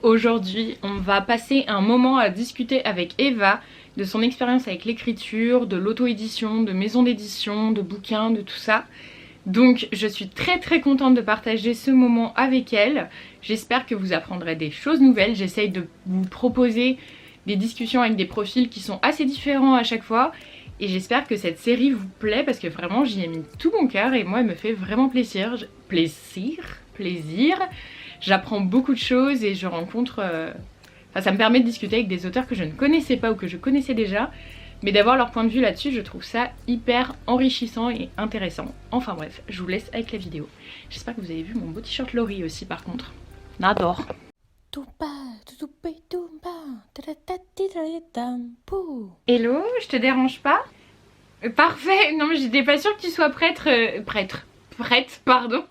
Aujourd'hui on va passer un moment à discuter avec Eva de son expérience avec l'écriture, de l'auto-édition, de maison d'édition, de bouquins, de tout ça. Donc je suis très contente de partager ce moment avec elle. J'espère que vous apprendrez des choses nouvelles. J'essaye de vous proposer des discussions avec des profils qui sont assez différents à chaque fois. Et j'espère que cette série vous plaît parce que vraiment j'y ai mis tout mon cœur et moi elle me fait vraiment plaisir. J'apprends beaucoup de choses et je rencontre... Enfin ça me permet de discuter avec des auteurs que je ne connaissais pas ou que je connaissais déjà. Mais d'avoir leur point de vue là-dessus, je trouve ça hyper enrichissant et intéressant. Enfin bref, je vous laisse avec la vidéo. J'espère que vous avez vu mon beau t-shirt Laurie aussi par contre. J'adore. Hello, je te dérange pas? Parfait, non mais j'étais pas sûre que tu sois prête, pardon.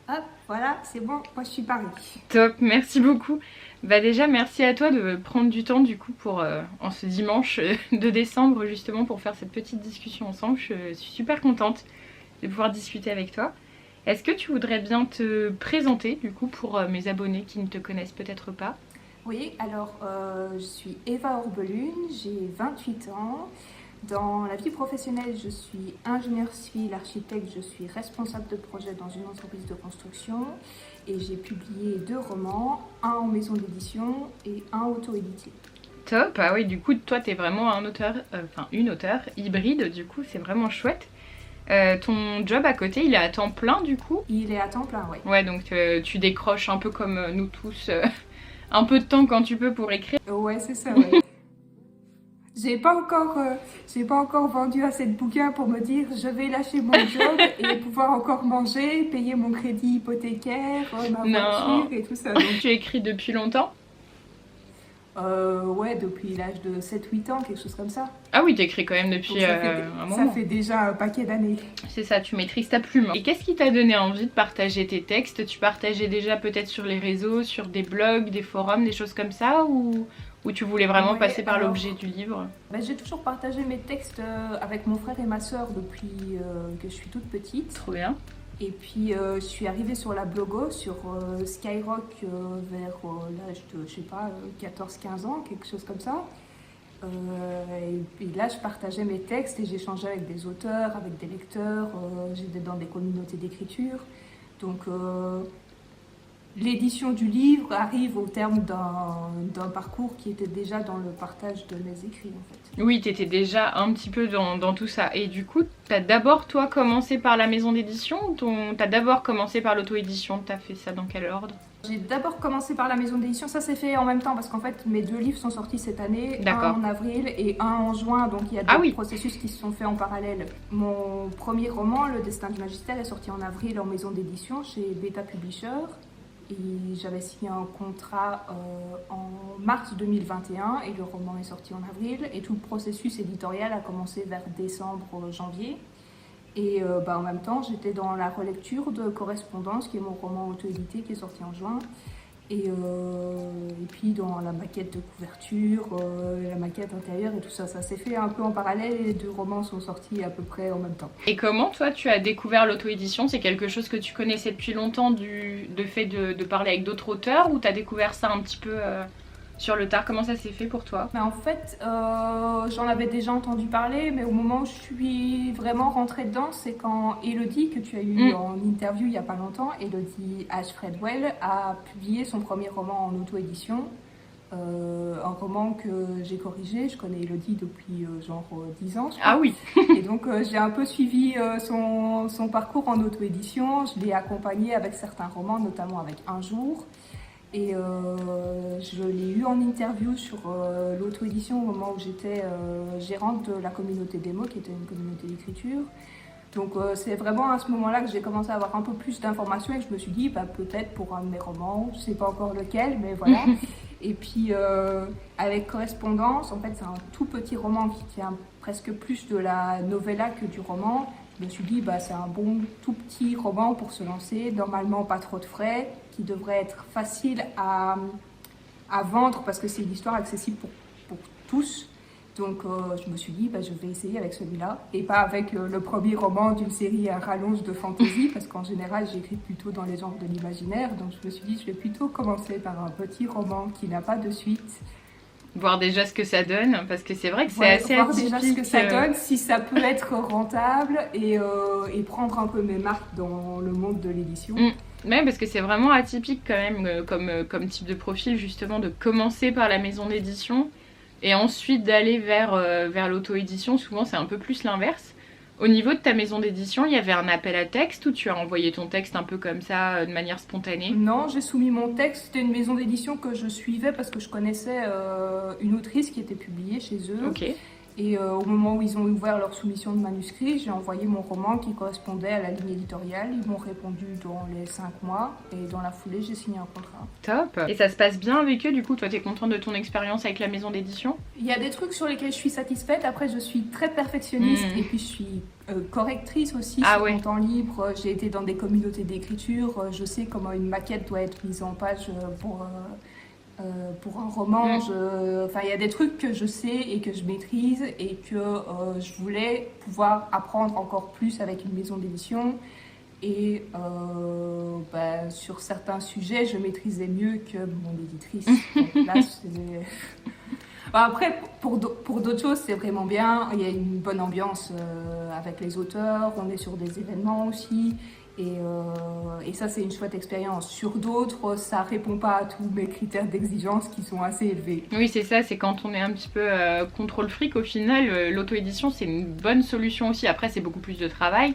Hop, voilà, c'est bon, moi je suis parée. Top, merci beaucoup. Bah déjà merci à toi de prendre du temps du coup pour en ce dimanche de décembre justement pour faire cette petite discussion ensemble. Je suis super contente de pouvoir discuter avec toi. Est-ce que tu voudrais bien te présenter du coup pour mes abonnés qui ne te connaissent peut-être pas? Oui, alors je suis Eva Orbelune, j'ai 28 ans. Dans la vie professionnelle, je suis ingénieure civile, architecte, je suis responsable de projet dans une entreprise de construction et j'ai publié 2 romans, un en maison d'édition et un auto-édité. Top, ah oui du coup toi t'es vraiment un auteur, une auteure hybride du coup c'est vraiment chouette. Ton job à côté il est à temps plein du coup? Il est à temps plein, oui. Ouais donc tu décroches un peu comme nous tous un peu de temps quand tu peux pour écrire. Ouais c'est ça, ouais. J'ai pas encore vendu assez de bouquins pour me dire je vais lâcher mon job et pouvoir encore manger, payer mon crédit hypothécaire, ma voiture et tout ça. Donc tu écris depuis longtemps? Ouais, depuis l'âge de 7-8 ans, quelque chose comme ça. Ah oui, t'écris quand même depuis un moment. Ça fait déjà un paquet d'années. C'est ça, tu maîtrises ta plume. Et qu'est-ce qui t'a donné envie de partager tes textes? Tu partageais déjà peut-être sur les réseaux, sur des blogs, des forums, des choses comme ça ou tu voulais vraiment passer par l'objet du livre? J'ai toujours partagé mes textes avec mon frère et ma soeur depuis que je suis toute petite. Trop bien. Et puis je suis arrivée sur la blogo, sur Skyrock vers l'âge de, je sais pas, 14-15 ans, quelque chose comme ça. Et là, je partageais mes textes et j'échangeais avec des auteurs, avec des lecteurs, j'étais dans des communautés d'écriture. Donc l'édition du livre arrive au terme d'un parcours qui était déjà dans le partage de mes écrits en fait. Oui, t'étais déjà un petit peu dans tout ça. Et du coup, t'as d'abord toi commencé par la maison d'édition ou t'as d'abord commencé par l'auto-édition? T'as fait ça dans quel ordre? J'ai d'abord commencé par la maison d'édition, ça s'est fait en même temps parce qu'en fait mes 2 livres sont sortis cette année, un en avril et un en juin, donc il y a deux processus qui se sont faits en parallèle. Mon premier roman, Le Destin du Magistère, est sorti en avril en maison d'édition chez Beta Publisher. Et j'avais signé un contrat en mars 2021 et le roman est sorti en avril et tout le processus éditorial a commencé vers décembre-janvier. Et en même temps, j'étais dans la relecture de Correspondance, qui est mon roman auto-édité qui est sorti en juin. Et puis dans la maquette de couverture, la maquette intérieure et tout ça, ça s'est fait un peu en parallèle et les 2 romans sont sortis à peu près en même temps. Et comment toi tu as découvert l'auto-édition? C'est quelque chose que tu connaissais depuis longtemps de fait de parler avec d'autres auteurs ou t'as découvert ça un petit peu sur le tard? Comment ça s'est fait pour toi? En fait, j'en avais déjà entendu parler, mais au moment où je suis vraiment rentrée dedans, c'est quand Elodie, que tu as eu en interview il n'y a pas longtemps, Elodie Ashfredwell, a publié son premier roman en auto-édition. Un roman que j'ai corrigé, je connais Elodie depuis 10 ans. Ah oui. Et donc j'ai un peu suivi son parcours en auto-édition, je l'ai accompagnée avec certains romans, notamment avec Un jour. Et je l'ai eu en interview sur l'auto-édition au moment où j'étais gérante de la communauté Démo, qui était une communauté d'écriture. Donc c'est vraiment à ce moment-là que j'ai commencé à avoir un peu plus d'informations et que je me suis dit peut-être pour un de mes romans, je ne sais pas encore lequel, mais voilà. Et puis avec Correspondance, en fait c'est un tout petit roman qui tient presque plus de la novella que du roman. Je me suis dit c'est un bon tout petit roman pour se lancer, normalement pas trop de frais, qui devrait être facile à vendre parce que c'est une histoire accessible pour tous. Donc je me suis dit, je vais essayer avec celui-là et pas avec le premier roman d'une série à rallonge de fantasy parce qu'en général j'écris plutôt dans les genres de l'imaginaire. Donc je me suis dit, je vais plutôt commencer par un petit roman qui n'a pas de suite. Voir déjà ce que ça donne, parce que c'est vrai que c'est assez atypique. Voir déjà ce que ça donne, si ça peut être rentable et prendre un peu mes marques dans le monde de l'édition. Ouais, parce que c'est vraiment atypique quand même comme type de profil, justement, de commencer par la maison d'édition et ensuite d'aller vers l'auto-édition. Souvent, c'est un peu plus l'inverse. Au niveau de ta maison d'édition, il y avait un appel à texte ou tu as envoyé ton texte un peu comme ça, de manière spontanée? Non, j'ai soumis mon texte. C'était une maison d'édition que je suivais parce que je connaissais une autrice qui était publiée chez eux. Ok. Et au moment où ils ont ouvert leur soumission de manuscrit, j'ai envoyé mon roman qui correspondait à la ligne éditoriale. Ils m'ont répondu dans les 5 mois et dans la foulée, j'ai signé un contrat. Top. Et ça se passe bien avec eux du coup? Toi, t'es contente de ton expérience avec la maison d'édition? Il y a des trucs sur lesquels je suis satisfaite. Après, je suis très perfectionniste et puis je suis correctrice aussi sur mon temps libre. J'ai été dans des communautés d'écriture. Je sais comment une maquette doit être mise en page pour un roman. Il y a des trucs que je sais et que je maîtrise et que je voulais pouvoir apprendre encore plus avec une maison d'édition. Et sur certains sujets, je maîtrisais mieux que mon éditrice. Donc là, après, pour d'autres choses, c'est vraiment bien. Il y a une bonne ambiance avec les auteurs. On est sur des événements aussi. Et ça, c'est une chouette expérience. Sur d'autres, ça répond pas à tous mes critères d'exigence qui sont assez élevés. Oui, c'est ça, c'est quand on est un petit peu contrôle fric, au final, l'auto-édition, c'est une bonne solution aussi. Après, c'est beaucoup plus de travail,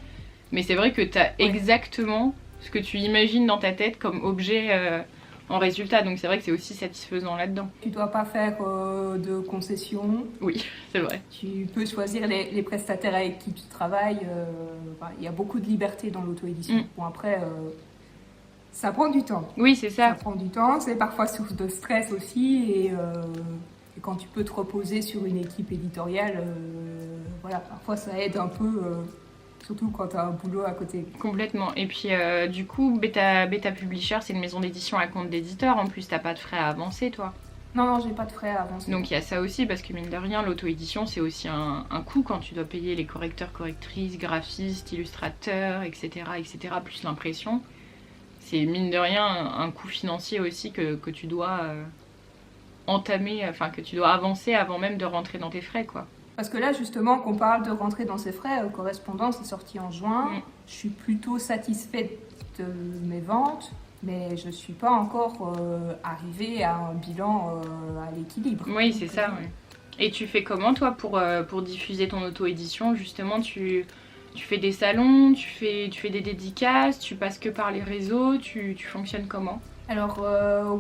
mais c'est vrai que tu as exactement ce que tu imagines dans ta tête comme objet en résultat. Donc c'est vrai que c'est aussi satisfaisant là-dedans. Tu dois pas faire de concessions. Oui, c'est vrai. Tu peux choisir les prestataires avec qui tu travailles. Il y a beaucoup de liberté dans l'auto-édition. Bon, après, ça prend du temps. Oui, c'est ça. Ça prend du temps. C'est parfois source de stress aussi. Et quand tu peux te reposer sur une équipe éditoriale, parfois ça aide un peu. Surtout quand tu as un boulot à côté. Complètement. Et puis du coup, Beta Publisher, c'est une maison d'édition à compte d'éditeur. En plus, t'as pas de frais à avancer, toi? Non, j'ai pas de frais à avancer. Donc il y a ça aussi, parce que mine de rien, l'auto-édition, c'est aussi un coût quand tu dois payer les correcteurs, correctrices, graphistes, illustrateurs, etc. plus l'impression. C'est mine de rien un coût financier aussi que tu dois entamer, que tu dois avancer avant même de rentrer dans tes frais, quoi. Parce que là, justement, qu'on parle de rentrer dans ses frais, Correspondance est sorti en juin. Je suis plutôt satisfaite de mes ventes, mais je ne suis pas encore arrivée à un bilan à l'équilibre. Oui, c'est ça. Oui. Et tu fais comment, toi, pour diffuser ton auto-édition? Justement, tu fais des salons, tu fais des dédicaces, tu passes que par les réseaux, tu fonctionnes comment? Alors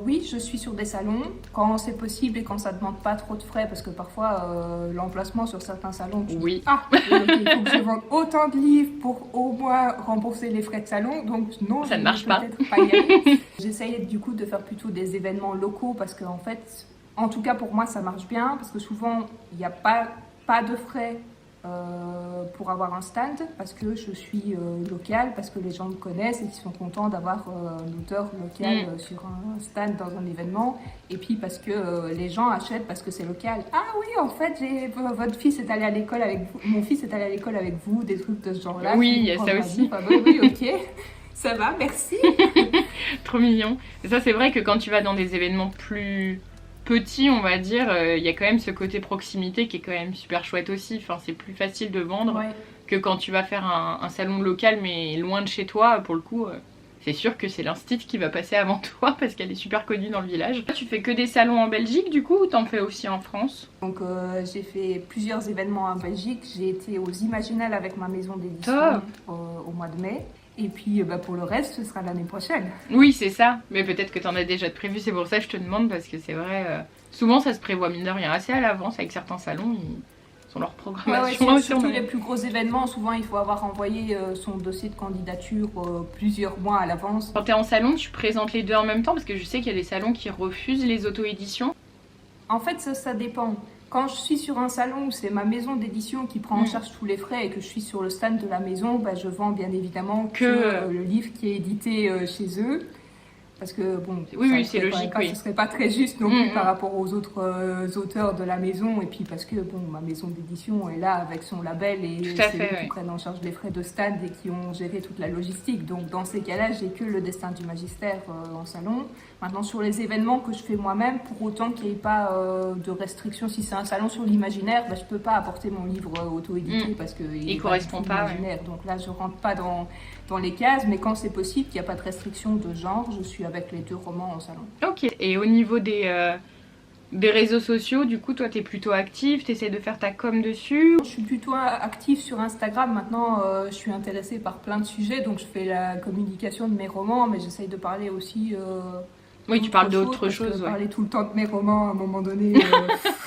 oui, je suis sur des salons quand c'est possible et quand ça ne demande pas trop de frais parce que parfois l'emplacement sur certains salons, il faut que je vende autant de livres pour au moins rembourser les frais de salon, donc non, ça ne marche pas. Pas y aller. J'essaye du coup de faire plutôt des événements locaux parce qu'en fait, en tout cas pour moi ça marche bien parce que souvent il n'y a pas de frais pour avoir un stand parce que je suis locale, parce que les gens me connaissent et qu'ils sont contents d'avoir un auteur local sur un stand dans un événement, et puis parce que les gens achètent parce que c'est local. Ah oui, en fait, votre fils est allé à l'école avec vous, mon fils est allé à l'école avec vous, des trucs de ce genre-là. Oui, il y a ça aussi. Oui, ok, ça va, merci. Trop mignon. Et ça, c'est vrai que quand tu vas dans des événements plus petit, on va dire, il y a quand même ce côté proximité qui est quand même super chouette aussi. Enfin, c'est plus facile de vendre que quand tu vas faire un salon local mais loin de chez toi. Pour le coup, c'est sûr que c'est l'Instit qui va passer avant toi parce qu'elle est super connue dans le village. Tu fais que des salons en Belgique du coup, ou t'en fais aussi en France? Donc j'ai fait plusieurs événements en Belgique. J'ai été aux Imaginales avec ma maison d'édition au mois de mai. Et puis pour le reste, ce sera l'année prochaine. Oui, c'est ça. Mais peut-être que tu en as déjà de prévu. C'est pour ça que je te demande, parce que c'est vrai, souvent ça se prévoit mine de rien assez à l'avance avec certains salons. Ils ont leur programmation. Surtout les plus gros événements, souvent il faut avoir envoyé son dossier de candidature plusieurs mois à l'avance. Quand tu es en salon, tu présentes les deux en même temps, parce que je sais qu'il y a des salons qui refusent les auto-éditions. En fait, ça dépend. Quand je suis sur un salon où c'est ma maison d'édition qui prend en charge tous les frais et que je suis sur le stand de la maison, je vends bien évidemment que le livre qui est édité chez eux. Parce que bon, oui, c'est logique. Ce serait pas très juste non plus par rapport aux autres auteurs de la maison. Et puis parce que bon, ma maison d'édition est là avec son label et c'est eux qui prennent en charge les frais de stand et qui ont géré toute la logistique. Donc dans ces cas-là, j'ai que le destin du magistère en salon. Maintenant sur les événements que je fais moi-même, pour autant qu'il n'y ait pas de restrictions, si c'est un salon sur l'imaginaire, je peux pas apporter mon livre auto-édité parce que il correspond pas. Donc là, je rentre pas dans les cases, mais quand c'est possible, qu'il n'y a pas de restriction de genre, je suis avec les 2 romans en salon. Ok. Et au niveau des réseaux sociaux, du coup, toi, t'es plutôt active, t'essaies de faire ta com dessus? Je suis plutôt active sur Instagram. Maintenant, je suis intéressée par plein de sujets, donc je fais la communication de mes romans, mais j'essaye de parler aussi... oui, tu parles d'autres choses. Parler tout le temps de mes romans, à un moment donné...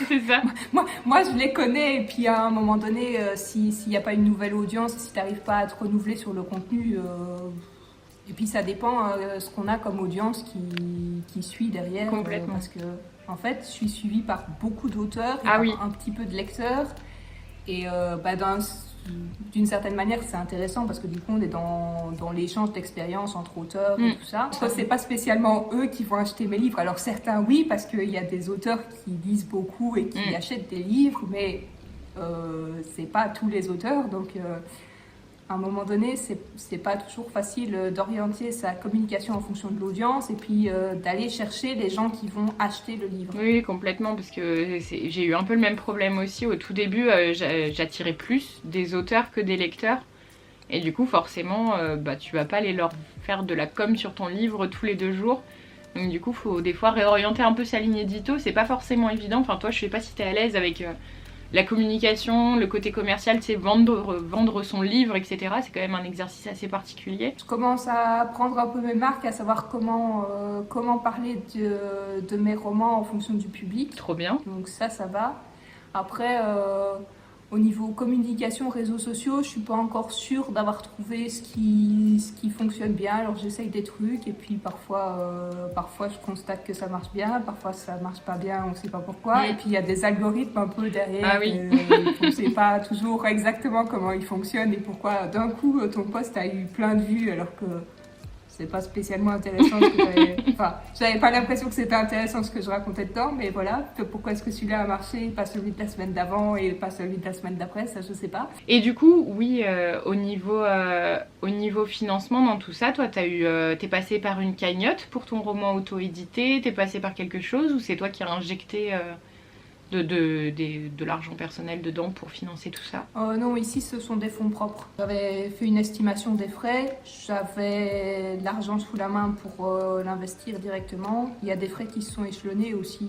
c'est ça. Moi, je les connais, et puis à un moment donné, s'il n'y a pas une nouvelle audience, si tu n'arrives pas à te renouveler sur le contenu... Et puis ça dépend ce qu'on a comme audience qui suit derrière. Complètement. Parce que, en fait, je suis suivie par beaucoup d'auteurs et un petit peu de lecteurs. Et d'une certaine manière, c'est intéressant parce que du coup, on est dans l'échange d'expériences entre auteurs et tout ça. C'est pas spécialement eux qui vont acheter mes livres. Alors certains, oui, parce qu'il y a des auteurs qui lisent beaucoup et qui achètent des livres, mais c'est pas tous les auteurs. Donc... à un moment donné, c'est pas toujours facile d'orienter sa communication en fonction de l'audience et puis d'aller chercher les gens qui vont acheter le livre. Oui, complètement, parce que j'ai eu un peu le même problème aussi. Au tout début, j'attirais plus des auteurs que des lecteurs. Et du coup, forcément, tu vas pas aller leur faire de la com sur ton livre tous les 2 jours. Donc du coup, faut des fois réorienter un peu sa ligne édito. C'est pas forcément évident. Enfin, toi, je sais pas si t'es à l'aise avec... la communication, le côté commercial, c'est vendre son livre, etc. C'est quand même un exercice assez particulier. Je commence à prendre un peu mes marques, à savoir comment parler de mes romans en fonction du public. Trop bien. Donc ça va. Après, au niveau communication, réseaux sociaux, je suis pas encore sûre d'avoir trouvé ce qui fonctionne bien. Alors j'essaye des trucs et puis parfois je constate que ça marche bien, parfois ça marche pas bien, on sait pas pourquoi. Et puis il y a des algorithmes un peu derrière. Ah oui. On sait pas toujours exactement comment ils fonctionnent et pourquoi d'un coup ton post a eu plein de vues alors que c'est pas spécialement intéressant ce que j'avais pas l'impression que c'était intéressant ce que je racontais dedans, mais voilà, pourquoi est-ce que celui-là a marché, pas celui de la semaine d'avant et pas celui de la semaine d'après, ça je sais pas. Et du coup, oui, au niveau financement dans tout ça, toi t'es passé par une cagnotte pour ton roman auto-édité, t'es passé par quelque chose ou c'est toi qui as injecté de l'argent personnel dedans pour financer tout ça? Non, ici ce sont des fonds propres. J'avais fait une estimation des frais, j'avais de l'argent sous la main pour l'investir directement. Il y a des frais qui se sont échelonnés aussi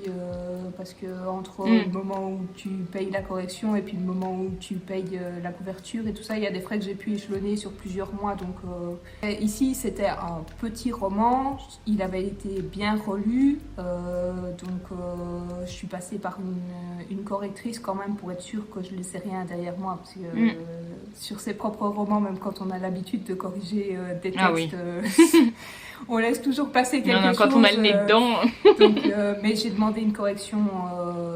parce que entre le moment où tu payes la correction et puis le moment où tu payes la couverture et tout ça, il y a des frais que j'ai pu échelonner sur plusieurs mois. Donc ici c'était un petit roman, il avait été bien relu, donc je suis passée par une correctrice quand même pour être sûre que je ne laissais rien derrière moi parce que sur ses propres romans, même quand on a l'habitude de corriger des textes, on laisse toujours passer quelque chose. Quand on a le nez dedans. Donc, mais j'ai demandé une correction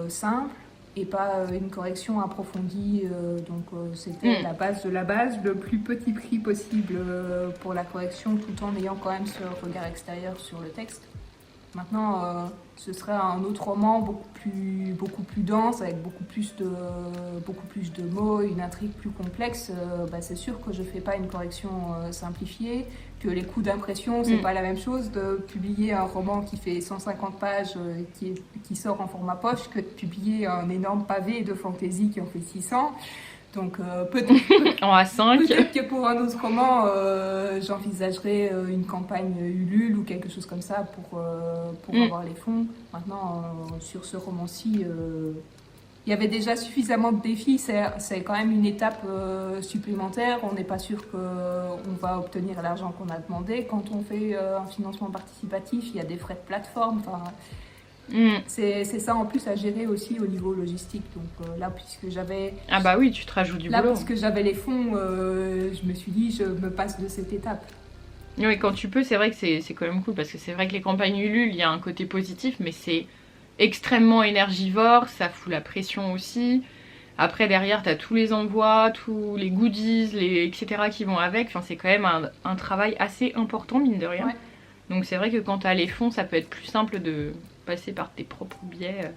simple et pas une correction approfondie, donc c'était la base de la base, le plus petit prix possible pour la correction tout en ayant quand même ce regard extérieur sur le texte. Maintenant, ce serait un autre roman beaucoup plus dense, avec beaucoup plus de mots, une intrigue plus complexe. C'est sûr que je fais pas une correction simplifiée, que les coûts d'impression, c'est pas la même chose de publier un roman qui fait 150 pages, qui sort en format poche, que de publier un énorme pavé de fantasy qui en fait 600. Donc peut-être en A5. Peut-être que pour un autre roman, j'envisagerais une campagne Ulule ou quelque chose comme ça pour avoir les fonds. Maintenant, sur ce roman-ci, il y avait déjà suffisamment de défis. C'est quand même une étape supplémentaire. On n'est pas sûr qu'on va obtenir l'argent qu'on a demandé. Quand on fait un financement participatif, il y a des frais de plateforme. C'est ça en plus à gérer aussi au niveau logistique. Donc là, puisque j'avais... Ah bah oui, tu te rajoutes du boulot. Là, puisque j'avais les fonds, je me suis dit, je me passe de cette étape. Oui, quand tu peux, c'est vrai que c'est quand même cool. Parce que c'est vrai que les campagnes Ulule, il y a un côté positif, mais c'est extrêmement énergivore. Ça fout la pression aussi. Après, derrière, t'as tous les envois, tous les goodies, etc. qui vont avec. Enfin, c'est quand même un travail assez important, mine de rien. Ouais. Donc c'est vrai que quand tu as les fonds, ça peut être plus simple de passer par tes propres biais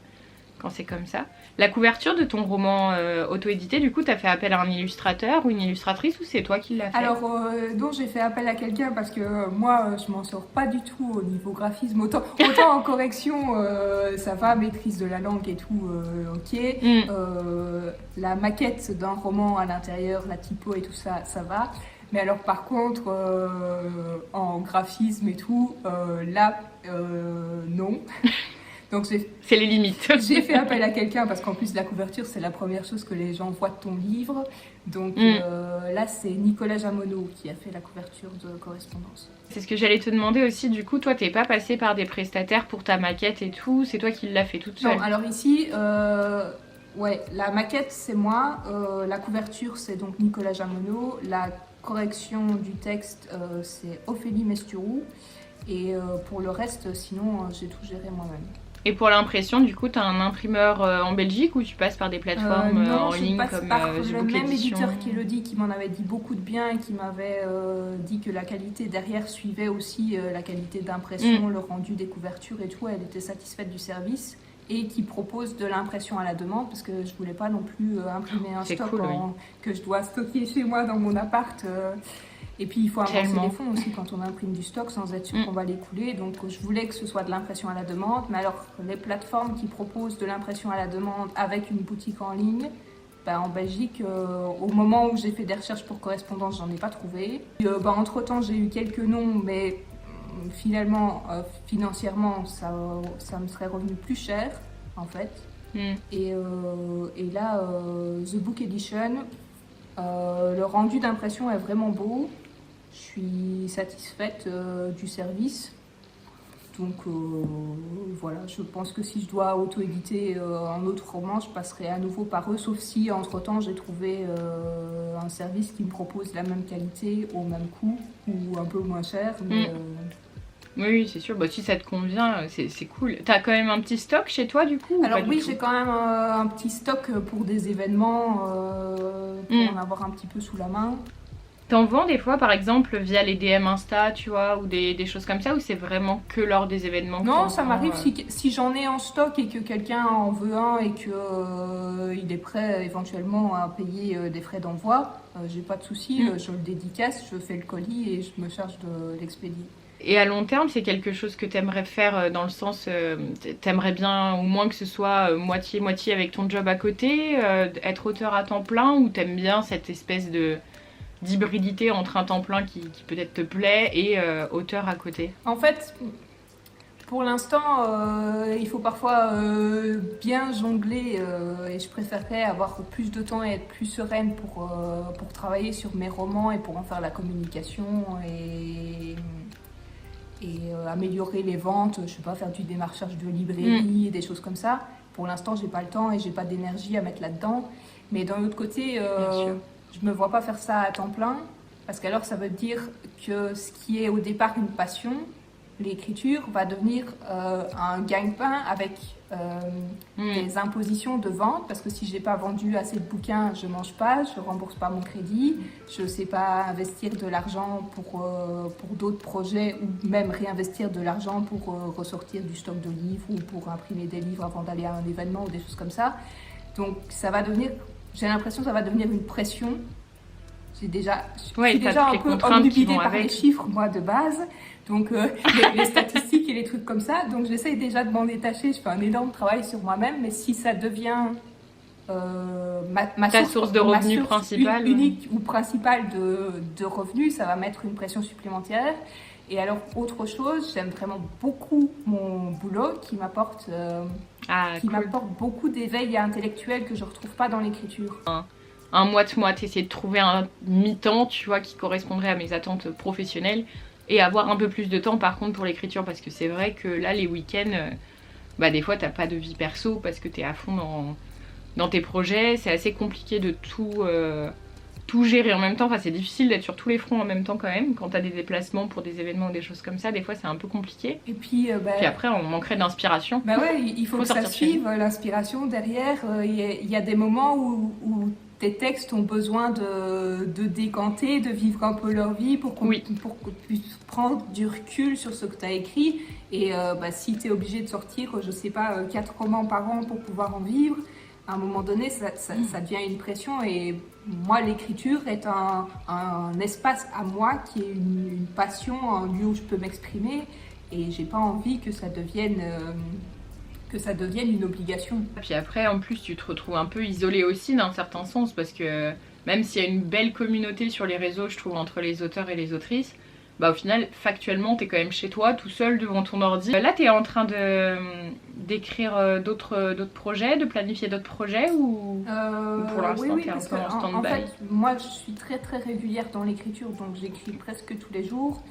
quand c'est comme ça. La couverture de ton roman auto-édité, du coup, tu as fait appel à un illustrateur ou une illustratrice ou c'est toi qui l'as fait? Alors, donc j'ai fait appel à quelqu'un parce que moi, je m'en sors pas du tout au niveau graphisme. Autant en correction, ça va, maîtrise de la langue et tout, ok. La maquette d'un roman à l'intérieur, la typo et tout ça, ça va. Mais alors par contre, en graphisme et tout, là, non. Donc c'est les limites. J'ai fait appel à quelqu'un parce qu'en plus la couverture c'est la première chose que les gens voient de ton livre. Donc là c'est Nicolas Jamonneau qui a fait la couverture de Correspondance. C'est ce que j'allais te demander aussi, du coup toi t'es pas passé par des prestataires pour ta maquette et tout, c'est toi qui l'as fait toute seule? Non, alors ici, ouais, la maquette c'est moi, la couverture c'est donc Nicolas Jamonneau, la correction du texte c'est Ophélie Mesturou et pour le reste sinon j'ai tout géré moi-même. Et pour l'impression, du coup, tu as un imprimeur en Belgique ou tu passes par des plateformes en ligne comme The Book le même Edition? éditeur qu'Elodie qui m'en avait dit beaucoup de bien et qui m'avait dit que la qualité derrière suivait aussi la qualité d'impression, le rendu des couvertures et tout. Elle était satisfaite du service et qui propose de l'impression à la demande parce que je voulais pas non plus imprimer un stock que je dois stocker chez moi dans mon appart. Et puis il faut avancer les fonds aussi quand on imprime du stock sans être sûr qu'on va l'écouler. Donc je voulais que ce soit de l'impression à la demande. Mais alors les plateformes qui proposent de l'impression à la demande avec une boutique en ligne, ben, en Belgique, au moment où j'ai fait des recherches pour Correspondance, j'en ai pas trouvé. Entre-temps j'ai eu quelques noms, mais finalement, financièrement, ça me serait revenu plus cher en fait. Et là, The Book Edition, le rendu d'impression est vraiment beau. Je suis satisfaite du service. Donc voilà, je pense que si je dois auto-éditer un autre roman, je passerai à nouveau par eux, sauf si entre-temps j'ai trouvé un service qui me propose la même qualité au même coût ou un peu moins cher. Mais, oui, c'est sûr. Bah, si ça te convient, c'est cool. T'as quand même un petit stock chez toi du coup? Alors oui, j'ai quand même un petit stock pour des événements, pour en avoir un petit peu sous la main. T'en vends des fois, par exemple, via les DM Insta, tu vois, ou des choses comme ça, ou c'est vraiment que lors des événements? Non, ça m'arrive si j'en ai en stock et que quelqu'un en veut un et qu'il est prêt éventuellement à payer des frais d'envoi, j'ai pas de souci, je le dédicace, je fais le colis et je me charge de l'expédier. Et à long terme, c'est quelque chose que t'aimerais faire dans le sens, t'aimerais bien au moins que ce soit moitié-moitié avec ton job à côté, être auteur à temps plein, ou t'aimes bien cette espèce d'hybridité entre un temps plein qui peut-être te plaît et auteur à côté? En fait, pour l'instant, il faut parfois bien jongler et je préférerais avoir plus de temps et être plus sereine pour travailler sur mes romans et pour en faire la communication et améliorer les ventes, je sais pas, faire du démarchage de librairie, des choses comme ça. Pour l'instant, j'ai pas le temps et j'ai pas d'énergie à mettre là-dedans. Mais d'un autre côté, je me vois pas faire ça à temps plein, parce qu'alors ça veut dire que ce qui est au départ une passion, l'écriture, va devenir un gagne-pain avec des impositions de vente, parce que si j'ai pas vendu assez de bouquins, je mange pas, je rembourse pas mon crédit, je sais pas investir de l'argent pour d'autres projets, ou même réinvestir de l'argent pour ressortir du stock de livres ou pour imprimer des livres avant d'aller à un événement ou des choses comme ça. Donc ça va devenir, j'ai l'impression que ça va devenir une pression. Je suis déjà un peu obnubilée par les chiffres, moi, de base. Donc, les statistiques et les trucs comme ça. Donc, j'essaye déjà de m'en détacher. Je fais un énorme travail sur moi-même. Mais si ça devient ta source de revenus principale, unique ou principale de revenus, ça va mettre une pression supplémentaire. Et alors, autre chose, j'aime vraiment beaucoup mon boulot qui m'apporte m'apporte beaucoup d'éveil intellectuel que je ne retrouve pas dans l'écriture. Un moite-moite, essayer de trouver un mi-temps, tu vois, qui correspondrait à mes attentes professionnelles et avoir un peu plus de temps par contre pour l'écriture, parce que c'est vrai que là, les week-ends, des fois, t'as pas de vie perso parce que t'es à fond dans tes projets. C'est assez compliqué de tout gérer en même temps. Enfin, c'est difficile d'être sur tous les fronts en même temps quand même. Quand t'as des déplacements pour des événements ou des choses comme ça, des fois, c'est un peu compliqué. Et puis après, on manquerait d'inspiration. Ouais, il faut que ça suive l'inspiration derrière. Il y a des moments où tes textes ont besoin de décanter, de vivre un peu leur vie pour qu'on puisse prendre du recul sur ce que tu as écrit. Et si tu es obligé de sortir, je sais pas, 4 romans par an pour pouvoir en vivre, à un moment donné, ça devient une pression. Et moi, l'écriture est un espace à moi qui est une passion, un lieu où je peux m'exprimer. Et j'ai pas envie que ça devienne une obligation. Puis après, en plus, tu te retrouves un peu isolée aussi d'un certain sens, parce que même s'il y a une belle communauté sur les réseaux, je trouve, entre les auteurs et les autrices, au final, factuellement, t'es quand même chez toi, tout seul, devant ton ordi. Là, t'es en train d'écrire d'autres projets, de planifier d'autres projets, ou pour l'instant, oui, t'es un peu en stand-by? En fait, moi, je suis très très régulière dans l'écriture, donc j'écris presque tous les jours.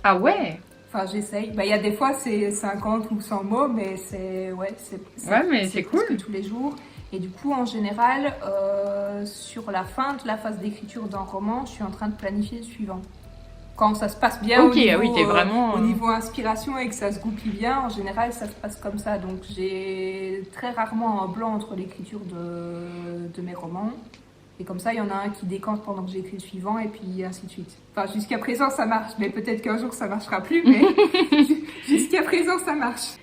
Ah ouais? Enfin, j'essaye. Il y a des fois, c'est 50 ou 100 mots, mais c'est cool. Presque tous les jours. Et du coup, en général, sur la fin de la phase d'écriture d'un roman, je suis en train de planifier le suivant. Quand ça se passe bien au niveau inspiration et que ça se goupille bien, en général, ça se passe comme ça. Donc, j'ai très rarement un blanc entre l'écriture de mes romans. Et comme ça, il y en a un qui décante pendant que j'écris le suivant, et puis ainsi de suite. Enfin, jusqu'à présent, ça marche. Mais peut-être qu'un jour, ça marchera plus. Mais jusqu'à présent, ça marche.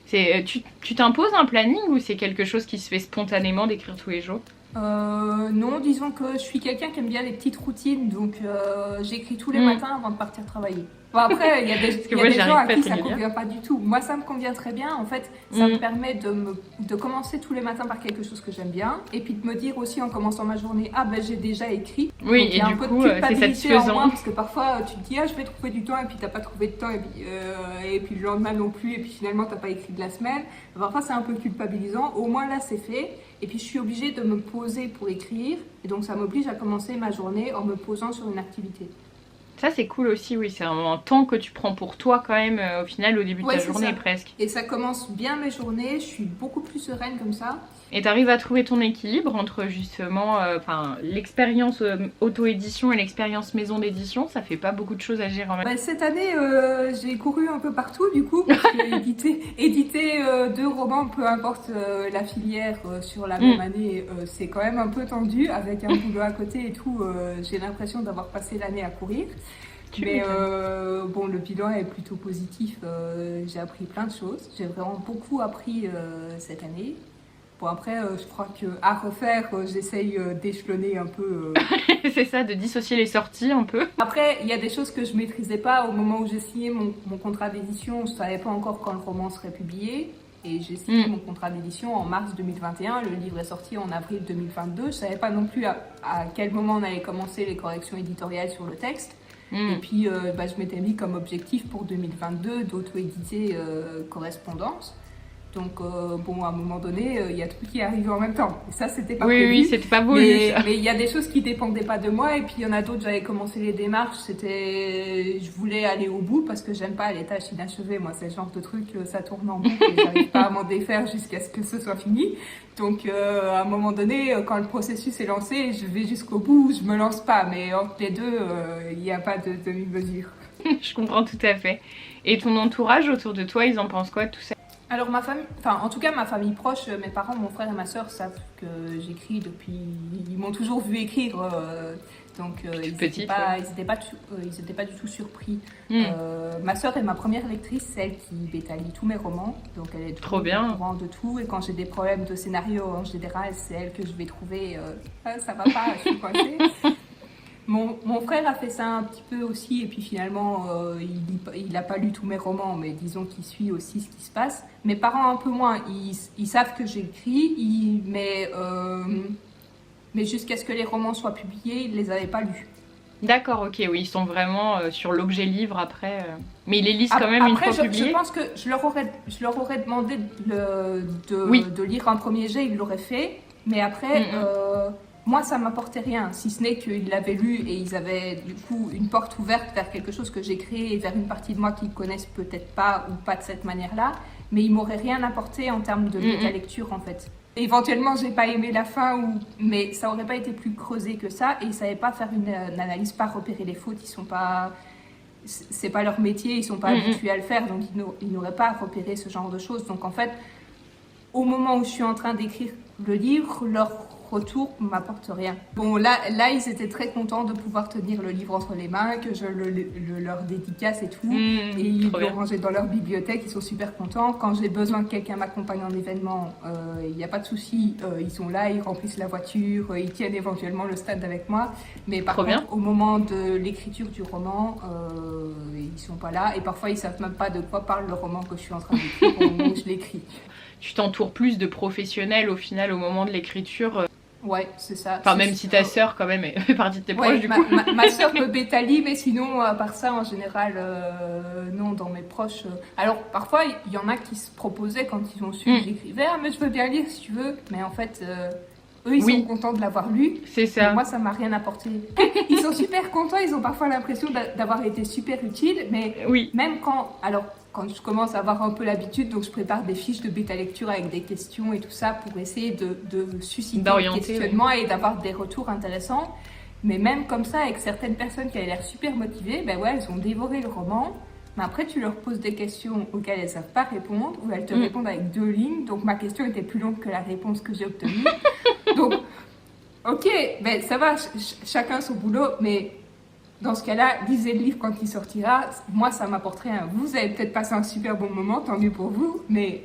Tu t'imposes un planning, ou c'est quelque chose qui se fait spontanément d'écrire tous les jours? Non, disons que je suis quelqu'un qui aime bien les petites routines, donc j'écris tous les matins avant de partir travailler. Bon, après, il y a des gens à qui ça ne convient pas du tout. Moi, ça me convient très bien. En fait, ça me permet de commencer tous les matins par quelque chose que j'aime bien, et puis de me dire aussi en commençant ma journée, j'ai déjà écrit. Oui, donc, et du coup, c'est satisfaisant. Parce que parfois, tu te dis, je vais trouver du temps, et puis t'as pas trouvé de temps, et puis le lendemain non plus, et puis finalement, t'as pas écrit de la semaine. Parfois, c'est un peu culpabilisant. Au moins, là, c'est fait. Et puis, je suis obligée de me poser pour écrire, et donc ça m'oblige à commencer ma journée en me posant sur une activité. Ça, c'est cool aussi, oui, c'est un temps que tu prends pour toi quand même, au final, au début de ta journée presque. Et ça commence bien mes journées, je suis beaucoup plus sereine comme ça. Et t'arrives à trouver ton équilibre entre justement l'expérience auto-édition et l'expérience maison d'édition. Ça fait pas beaucoup de choses à gérer en même temps. Cette année, j'ai couru un peu partout du coup, parce que éditer 2 romans, peu importe la filière, sur la même année, c'est quand même un peu tendu, avec un boulot à côté et tout. J'ai l'impression d'avoir passé l'année à courir. Mais le bilan est plutôt positif. J'ai appris plein de choses. J'ai vraiment beaucoup appris cette année. Bon, après, je crois qu'à refaire, j'essaye d'échelonner un peu. C'est ça, de dissocier les sorties un peu. Après, il y a des choses que je maîtrisais pas. Au moment où j'ai signé mon contrat d'édition, je savais pas encore quand le roman serait publié. Et j'ai signé mon contrat d'édition en mars 2021. Le livre est sorti en avril 2022. Je savais pas non plus à quel moment on allait commencer les corrections éditoriales sur le texte. Et puis, je m'étais mis comme objectif pour 2022 d'auto-éditer Correspondance. Donc, à un moment donné, il y a tout qui est arrivé en même temps. Et ça, c'était pas prévu. Oui, c'était pas voulu. Mais il y a des choses qui dépendaient pas de moi. Et puis, il y en a d'autres, j'avais commencé les démarches. Je voulais aller au bout parce que j'aime pas les tâches inachevées. Moi, c'est le genre de truc, ça tourne en boucle et j'arrive pas à m'en défaire jusqu'à ce que ce soit fini. Donc, à un moment donné, quand le processus est lancé, je vais jusqu'au bout, je me lance pas. Mais entre les deux, il n'y a pas de demi-mesure. Je comprends tout à fait. Et ton entourage autour de toi, ils en pensent quoi de tout ça? Alors ma famille, en tout cas ma famille proche, mes parents, mon frère et ma soeur savent que j'écris depuis... Ils m'ont toujours vu écrire, donc ils n'étaient pas du tout surpris. Ma soeur est ma première lectrice, c'est elle qui bêta-lit tous mes romans, donc elle est trop bien au courant de tout. Et quand j'ai des problèmes de scénario en général, c'est elle que je vais trouver, ça va pas, je suis coincée. Mon frère a fait ça un petit peu aussi, et puis finalement, il n'a pas lu tous mes romans, mais disons qu'il suit aussi ce qui se passe. Mes parents un peu moins, ils savent que j'écris, mais jusqu'à ce que les romans soient publiés, ils ne les avaient pas lus. D'accord, ok, oui, ils sont vraiment sur l'objet livre après. Mais ils les lisent quand même une fois publiés. Je pense que je leur aurais demandé de lire un premier jet, ils l'auraient fait, mais après... moi, ça m'apportait rien, si ce n'est qu'ils l'avaient lu et ils avaient du coup une porte ouverte vers quelque chose que j'ai créé et vers une partie de moi qu'ils connaissent peut-être pas ou pas de cette manière-là, mais ils m'auraient rien apporté en termes de méta-lecture en fait. Éventuellement, j'ai pas aimé la fin, mais ça aurait pas été plus creusé que ça, et ils savaient pas faire une analyse, pas repérer les fautes, c'est pas leur métier, ils sont pas habitués à le faire, donc ils n'auraient pas repéré ce genre de choses. Donc en fait, au moment où je suis en train d'écrire le livre, leur retour m'apporte rien. Bon, là, ils étaient très contents de pouvoir tenir le livre entre les mains, que je leur dédicace et tout. Et ils l'ont rangé dans leur bibliothèque, ils sont super contents. Quand j'ai besoin que quelqu'un m'accompagne en événement, il n'y a pas de souci. Ils sont là, ils remplissent la voiture, ils tiennent éventuellement le stand avec moi. Mais par contre, au moment de l'écriture du roman, ils sont pas là. Et parfois, ils savent même pas de quoi parle le roman que je suis en train d'écrire au moment où je l'écris. Tu t'entoures plus de professionnels au final au moment de l'écriture. Ouais, c'est ça. Enfin, même si ta sœur, quand même, fait partie de tes proches, du coup. Ma sœur me bétalie, mais sinon, à part ça, en général, non, dans mes proches. Alors, parfois, il y en a qui se proposaient quand ils ont su que j'écrivais. Ah, mais je veux bien lire si tu veux. Mais en fait, eux, ils sont contents de l'avoir lu. C'est ça. Mais moi, ça m'a rien apporté. Ils sont super contents, ils ont parfois l'impression d'avoir été super utiles. Mais même quand. Alors, quand je commence à avoir un peu l'habitude, donc je prépare des fiches de bêta lecture avec des questions et tout ça pour essayer de susciter des questionnements et d'avoir des retours intéressants. Mais même comme ça, avec certaines personnes qui avaient l'air super motivées, ben ouais, elles ont dévoré le roman. Mais après, tu leur poses des questions auxquelles elles ne savent pas répondre, ou elles te répondent avec 2 lignes. Donc ma question était plus longue que la réponse que j'ai obtenue. Donc, ok, ben ça va, chacun son boulot, mais... Dans ce cas-là, lisez le livre quand il sortira. Moi, ça m'apporte rien. Vous avez peut-être passé un super bon moment, tant mieux pour vous. Mais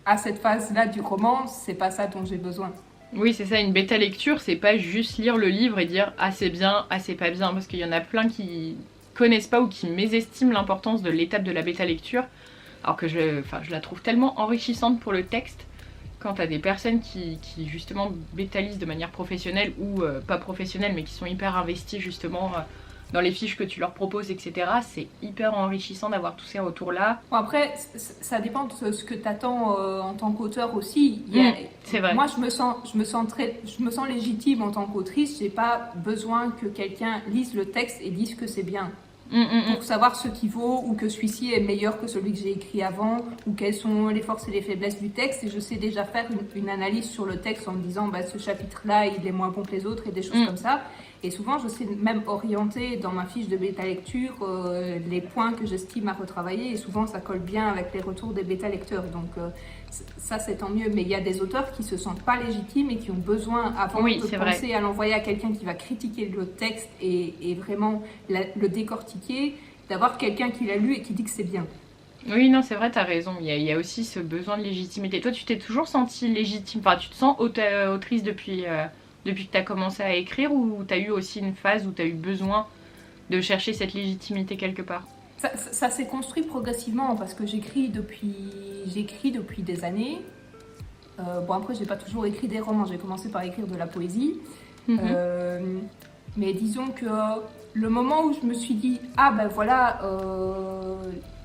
à cette phase-là du roman, c'est pas ça dont j'ai besoin. Oui, c'est ça. Une bêta lecture, c'est pas juste lire le livre et dire ah c'est bien, ah c'est pas bien, parce qu'il y en a plein qui connaissent pas ou qui mésestiment l'importance de l'étape de la bêta lecture, alors que je la trouve tellement enrichissante pour le texte. Quand t'as des personnes qui justement bêtalisent de manière professionnelle ou pas professionnelle, mais qui sont hyper investies justement dans les fiches que tu leur proposes, etc. C'est hyper enrichissant d'avoir tous ces retours-là. Bon, après, ça dépend de ce que t'attends en tant qu'auteur aussi. C'est vrai. Moi, je me sens légitime en tant qu'autrice. J'ai pas besoin que quelqu'un lise le texte et dise que c'est bien. Pour savoir ce qui vaut, ou que celui-ci est meilleur que celui que j'ai écrit avant, ou quelles sont les forces et les faiblesses du texte. Et je sais déjà faire une analyse sur le texte en me disant bah, ce chapitre-là il est moins bon que les autres et des choses comme ça. Et souvent je sais même orienter dans ma fiche de bêta lecture les points que j'estime à retravailler, et souvent ça colle bien avec les retours des bêta lecteurs. Donc ça c'est tant mieux. Mais il y a des auteurs qui se sentent pas légitimes et qui ont besoin, avant de penser à l'envoyer à quelqu'un qui va critiquer le texte et vraiment le décortiquer, d'avoir quelqu'un qui l'a lu et qui dit que c'est bien. Oui, non, c'est vrai, t'as raison. Il y a aussi ce besoin de légitimité. Toi, tu t'es toujours sentie légitime, enfin, tu te sens autrice depuis que t'as commencé à écrire, ou t'as eu aussi une phase où t'as eu besoin de chercher cette légitimité quelque part? Ça s'est construit progressivement, parce que j'écris depuis des années. Bon, après, j'ai pas toujours écrit des romans, j'ai commencé par écrire de la poésie. Mais disons que le moment où je me suis dit ah ben voilà,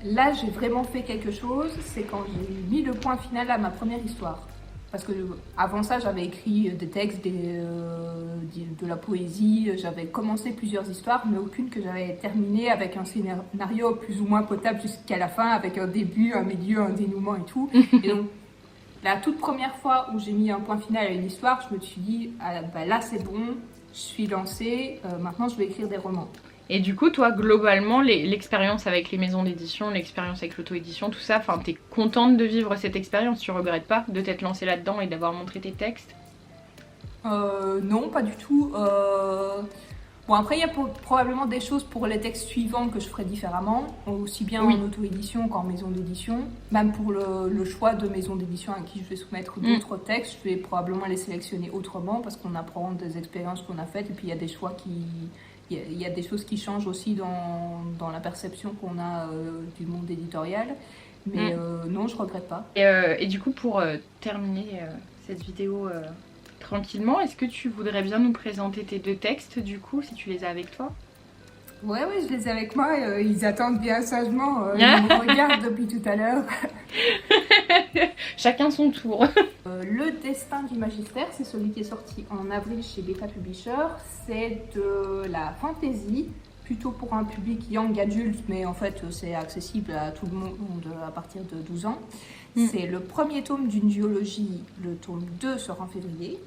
là j'ai vraiment fait quelque chose, c'est quand j'ai mis le point final à ma première histoire. Parce que avant ça, j'avais écrit des textes, de la poésie, j'avais commencé plusieurs histoires, mais aucune que j'avais terminée avec un scénario plus ou moins potable jusqu'à la fin, avec un début, un milieu, un dénouement et tout. Et donc, la toute première fois où j'ai mis un point final à une histoire, je me suis dit ah, bah là c'est bon, je suis lancée, maintenant je vais écrire des romans. Et du coup, toi, globalement, l'expérience avec les maisons d'édition, l'expérience avec l'auto-édition, tout ça, enfin, t'es contente de vivre cette expérience? Tu regrettes pas de t'être lancée là-dedans et d'avoir montré tes textes? Non, pas du tout. Bon, après, il y a probablement des choses pour les textes suivants que je ferai différemment, aussi bien en auto-édition qu'en maison d'édition. Même pour le choix de maison d'édition à qui je vais soumettre d'autres textes, je vais probablement les sélectionner autrement, parce qu'on apprend des expériences qu'on a faites, et puis il y a des choix il y a des choses qui changent aussi dans la perception qu'on a du monde éditorial. Mais non, je regrette pas. Et du coup, pour terminer cette vidéo tranquillement, est-ce que tu voudrais bien nous présenter tes 2 textes, du coup, si tu les as avec toi? Ouais, je les ai avec moi. Ils attendent bien sagement. Ils me regardent depuis tout à l'heure. Chacun son tour. Le destin du magistère, c'est celui qui est sorti en avril chez Beta Publisher. C'est de la fantasy, plutôt pour un public young adulte, mais en fait c'est accessible à tout le monde à partir de 12 ans. C'est le premier tome d'une duologie. Le tome 2 sort en février.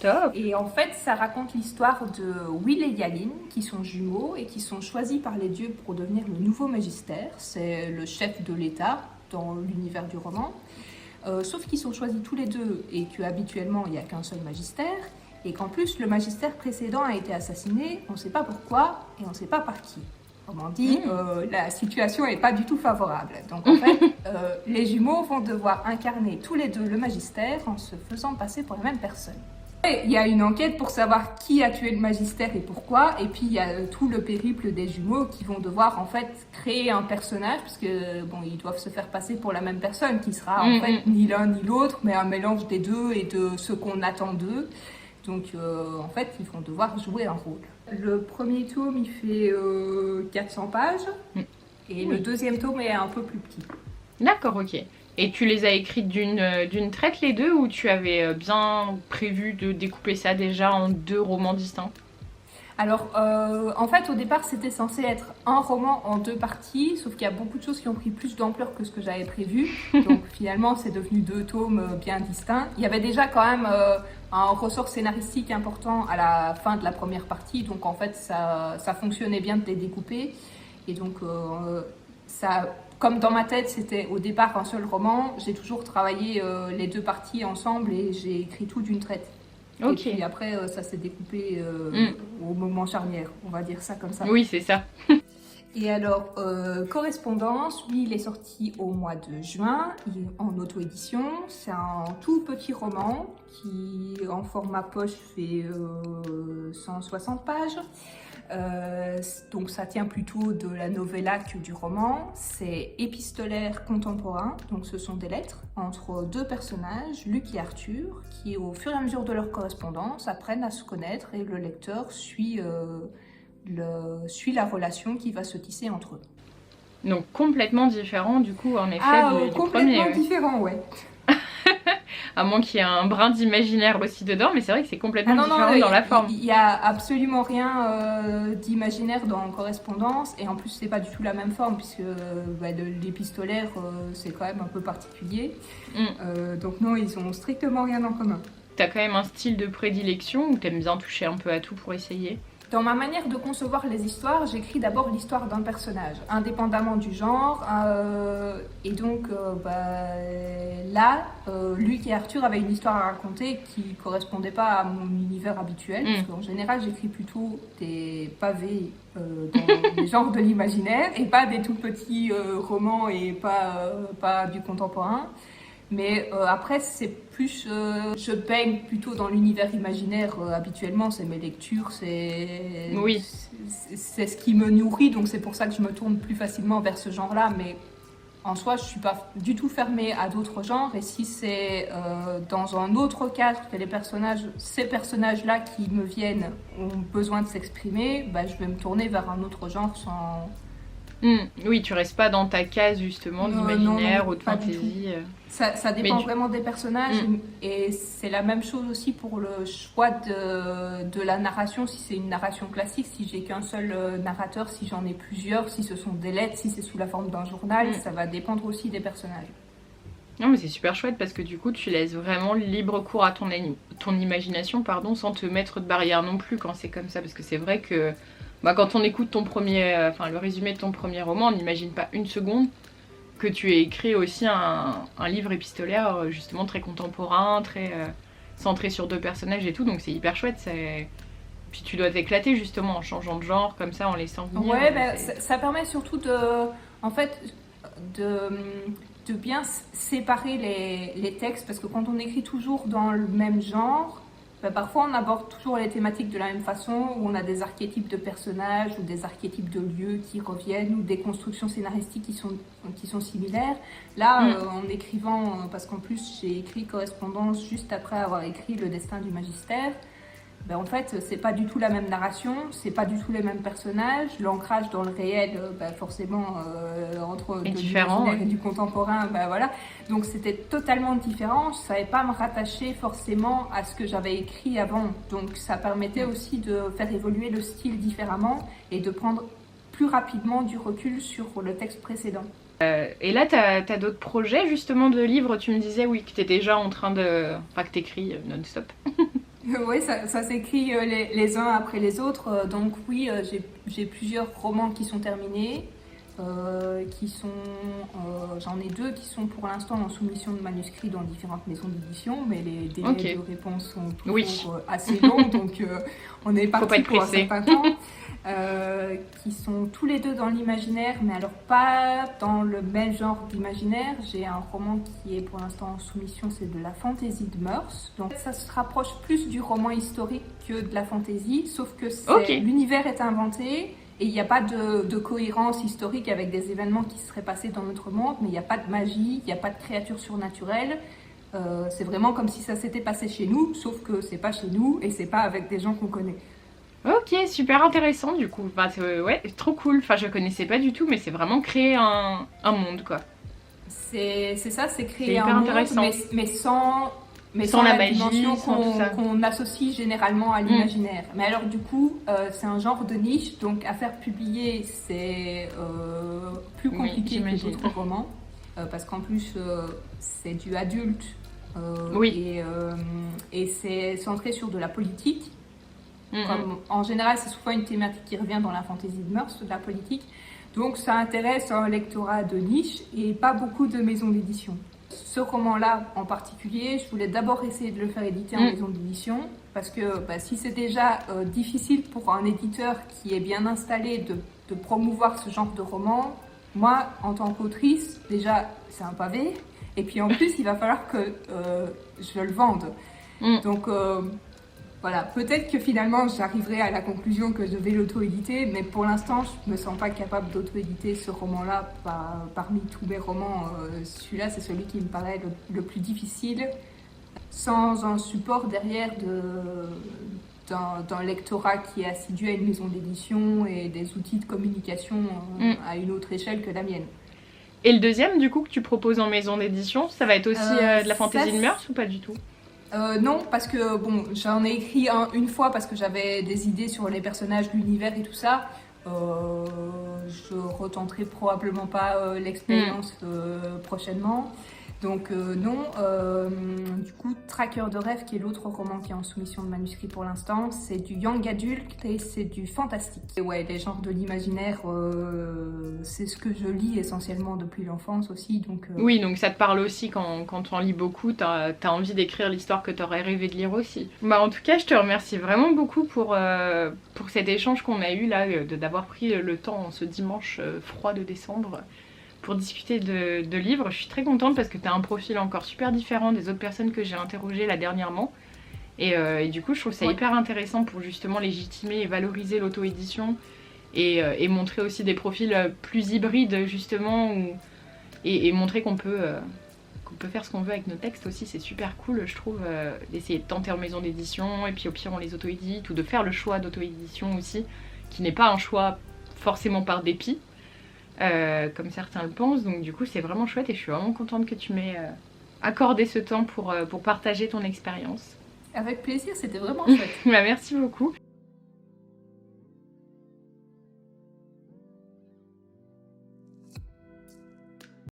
Top. Et en fait, ça raconte l'histoire de Will et Yaline, qui sont jumeaux et qui sont choisis par les dieux pour devenir le nouveau magistère. C'est le chef de l'État dans l'univers du roman. sauf qu'ils sont choisis tous les deux et qu'habituellement il n'y a qu'un seul magistère, et qu'en plus le magistère précédent a été assassiné, on ne sait pas pourquoi et on ne sait pas par qui. Autrement dit, la situation n'est pas du tout favorable. Donc en fait, les jumeaux vont devoir incarner tous les deux le magistère en se faisant passer pour la même personne. Il y a une enquête pour savoir qui a tué le magistère et pourquoi, et puis il y a tout le périple des jumeaux qui vont devoir en fait créer un personnage, parce que bon, ils doivent se faire passer pour la même personne, qui sera en fait ni l'un ni l'autre, mais un mélange des deux et de ce qu'on attend d'eux. Donc en fait, ils vont devoir jouer un rôle. Le premier tome, il fait 400 pages, et le deuxième tome est un peu plus petit. D'accord, ok. Et tu les as écrites d'une traite les deux, ou tu avais bien prévu de découper ça déjà en 2 romans distincts? Alors, en fait, au départ, c'était censé être un roman en 2 parties, sauf qu'il y a beaucoup de choses qui ont pris plus d'ampleur que ce que j'avais prévu. Donc, finalement, c'est devenu 2 tomes bien distincts. Il y avait déjà quand même un ressort scénaristique important à la fin de la première partie. Donc, en fait, ça fonctionnait bien de les découper. Et donc, comme dans ma tête, c'était au départ un seul roman, j'ai toujours travaillé les 2 parties ensemble et j'ai écrit tout d'une traite. Okay. Et puis après, ça s'est découpé au moment charnière, on va dire ça comme ça. Oui, c'est ça. Et alors, Correspondance, lui, il est sorti au mois de juin, il est en auto-édition. C'est un tout petit roman qui, en format poche, fait 160 pages. Donc ça tient plutôt de la novella que du roman. C'est épistolaire contemporain, donc ce sont des lettres entre 2 personnages, Luc et Arthur, qui au fur et à mesure de leur correspondance apprennent à se connaître, et le lecteur suit la relation qui va se tisser entre eux. Donc complètement différent du coup en effet du complètement premier. Différent, ouais. À moins qu'il y ait un brin d'imaginaire aussi dedans, mais c'est vrai que c'est complètement différent dans la forme. Il n'y a absolument rien d'imaginaire dans Correspondance, et en plus c'est pas du tout la même forme, puisque l'épistolaire c'est quand même un peu particulier. Donc non, ils ont strictement rien en commun. T'as quand même un style de prédilection, ou t'aimes bien toucher un peu à tout pour essayer? Dans ma manière de concevoir les histoires, j'écris d'abord l'histoire d'un personnage, indépendamment du genre. Et donc là, Luc et Arthur avaient une histoire à raconter qui ne correspondait pas à mon univers habituel. Parce qu'en général, j'écris plutôt des pavés dans les genres de l'imaginaire, et pas des tout petits romans et pas du contemporain. Mais après, c'est plus, je baigne plutôt dans l'univers imaginaire habituellement, c'est mes lectures, c'est ce qui me nourrit, donc c'est pour ça que je me tourne plus facilement vers ce genre-là. Mais en soi, je ne suis pas du tout fermée à d'autres genres, et si c'est dans un autre cadre que ces personnages-là qui me viennent ont besoin de s'exprimer, je vais me tourner vers un autre genre sans... Oui, tu restes pas dans ta case justement d'imaginaire ou de fantaisie. Ça dépend vraiment des personnages, et c'est la même chose aussi pour le choix de la narration. Si c'est une narration classique, si j'ai qu'un seul narrateur, si j'en ai plusieurs, si ce sont des lettres, si c'est sous la forme d'un journal, ça va dépendre aussi des personnages. Non, mais c'est super chouette parce que du coup tu laisses vraiment libre cours à ton imagination, sans te mettre de barrière non plus quand c'est comme ça, parce que c'est vrai que quand on écoute le résumé de ton premier roman, on n'imagine pas une seconde que tu aies écrit aussi un livre épistolaire justement très contemporain, très centré sur 2 personnages et tout, donc c'est hyper chouette. Puis tu dois t'éclater justement en changeant de genre comme ça, en laissant venir. Ouais, ça permet surtout de bien séparer les textes, parce que quand on écrit toujours dans le même genre, parfois on aborde toujours les thématiques de la même façon, où on a des archétypes de personnages ou des archétypes de lieux qui reviennent, ou des constructions scénaristiques qui sont similaires. Là, en écrivant, parce qu'en plus j'ai écrit Correspondance juste après avoir écrit Le Destin du Magistère, en fait c'est pas du tout la même narration, c'est pas du tout les mêmes personnages, l'ancrage dans le réel forcément entre de l'imaginaire et du contemporain, voilà. Donc c'était totalement différent, je savais pas me rattacher forcément à ce que j'avais écrit avant, donc ça permettait aussi de faire évoluer le style différemment et de prendre plus rapidement du recul sur le texte précédent. Et là, t'as d'autres projets justement de livres? Tu me disais que t'es déjà en train que t'écris non-stop. Oui, ça s'écrit les uns après les autres. Donc oui, j'ai plusieurs romans qui sont terminés. qui sont, j'en ai 2 qui sont pour l'instant en soumission de manuscrits dans différentes maisons d'édition, mais les délais de réponse sont toujours assez longs, donc on est parti pour un certain temps. Qui sont tous les 2 dans l'imaginaire, mais alors pas dans le même genre d'imaginaire. J'ai un roman qui est pour l'instant en soumission, c'est de la fantaisie de mœurs. Donc ça se rapproche plus du roman historique que de la fantaisie, sauf que l'univers est inventé et il n'y a pas de cohérence historique avec des événements qui seraient passés dans notre monde, mais il n'y a pas de magie, il n'y a pas de créatures surnaturelles. C'est vraiment comme si ça s'était passé chez nous, sauf que c'est pas chez nous et c'est pas avec des gens qu'on connaît. Ok, super intéressant du coup. Enfin, ouais, trop cool. Enfin, je connaissais pas du tout, mais c'est vraiment créer un monde, quoi. C'est ça, c'est créer un monde, mais sans la magie, dimension qu'on associe généralement à l'imaginaire. Mais alors du coup, c'est un genre de niche, donc à faire publier, c'est plus compliqué que d'autres romans, parce qu'en plus, c'est du adulte, et c'est centré sur de la politique. Comme, en général, c'est souvent une thématique qui revient dans la fantaisie de mœurs, de la politique. Donc ça intéresse un lectorat de niche et pas beaucoup de maisons d'édition. Ce roman-là en particulier, je voulais d'abord essayer de le faire éditer en maison d'édition, parce que si c'est déjà difficile pour un éditeur qui est bien installé de promouvoir ce genre de roman, moi, en tant qu'autrice, déjà, c'est un pavé, et puis en plus, il va falloir que je le vende. Donc voilà, peut-être que finalement j'arriverai à la conclusion que je vais l'auto-éditer, mais pour l'instant je me sens pas capable d'auto-éditer ce roman-là. Parmi tous mes romans, celui-là c'est celui qui me paraît le plus difficile, sans un support derrière d'un lectorat qui est assidu à une maison d'édition et des outils de communication à une autre échelle que la mienne. Et le deuxième du coup que tu proposes en maison d'édition, ça va être aussi de la fantaisie de mœurs ou pas du tout? Non, parce que bon, j'en ai écrit une fois parce que j'avais des idées sur les personnages, l'univers et tout ça. Je retenterai probablement pas l'expérience prochainement. Donc non, du coup, Tracker de rêve, qui est l'autre roman qui est en soumission de manuscrit pour l'instant, c'est du young adult et c'est du fantastique. Et ouais, les genres de l'imaginaire, c'est ce que je lis essentiellement depuis l'enfance aussi. Donc, Oui, donc ça te parle aussi quand tu en lis beaucoup, t'as envie d'écrire l'histoire que t'aurais rêvé de lire aussi. Bah, en tout cas, je te remercie vraiment beaucoup pour cet échange qu'on a eu là, d'avoir pris le temps en ce dimanche froid de décembre pour discuter de livres. Je suis très contente parce que tu as un profil encore super différent des autres personnes que j'ai interrogées là dernièrement. Et du coup, je trouve ça hyper intéressant pour justement légitimer et valoriser l'auto-édition et montrer aussi des profils plus hybrides justement et montrer qu'on peut faire ce qu'on veut avec nos textes aussi. C'est super cool, je trouve, d'essayer de tenter en maison d'édition et puis au pire on les auto-édite ou de faire le choix d'auto-édition aussi, qui n'est pas un choix forcément par dépit. Comme certains le pensent, donc du coup c'est vraiment chouette et je suis vraiment contente que tu m'aies accordé ce temps pour partager ton expérience. Avec plaisir, c'était vraiment chouette. Bah, merci beaucoup.